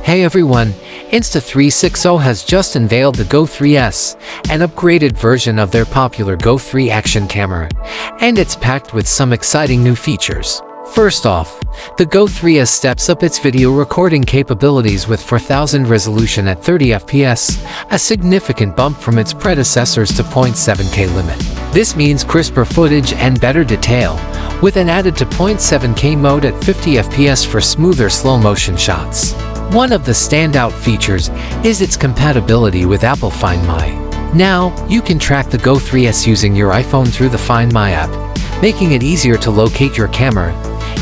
Hey everyone, Insta360 has just unveiled the Go 3S, an upgraded version of their popular Go 3 action camera, and it's packed with some exciting new features. First off, the Go 3S steps up its video recording capabilities with 4000 resolution at 30 fps, a significant bump from its predecessors to 0.7K limit. This means crisper footage and better detail, with an added to 0.7K mode at 50 fps for smoother slow-motion shots. One of the standout features is its compatibility with Apple Find My. Now, you can track the Go 3S using your iPhone through the Find My app, making it easier to locate your camera,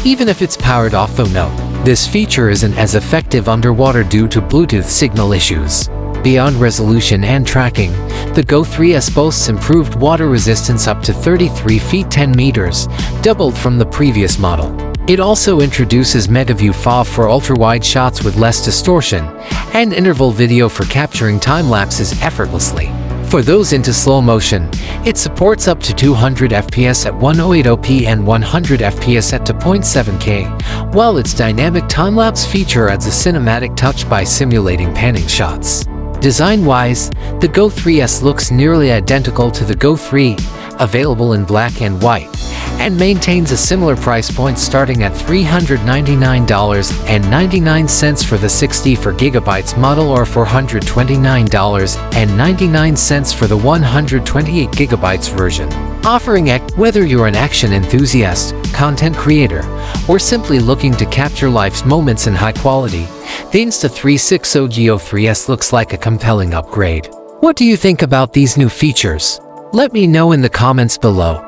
even if it's powered off. Though note, this feature isn't as effective underwater due to Bluetooth signal issues. Beyond resolution and tracking, the Go 3S boasts improved water resistance up to 33 feet 10 meters, doubled from the previous model. It also introduces MetaView FAW for ultra-wide shots with less distortion, and interval video for capturing time-lapses effortlessly. For those into slow motion, it supports up to 200 fps at 1080p and 100 fps at 2.7K, while its dynamic time-lapse feature adds a cinematic touch by simulating panning shots. Design-wise, the Go 3S looks nearly identical to the Go 3, available in black and white, and maintains a similar price point starting at $399.99 for the 64GB model or $429.99 for the 128GB version. Offering whether you're an action enthusiast, content creator, or simply looking to capture life's moments in high quality, the Insta360 Go 3S looks like a compelling upgrade. What do you think about these new features? Let me know in the comments below.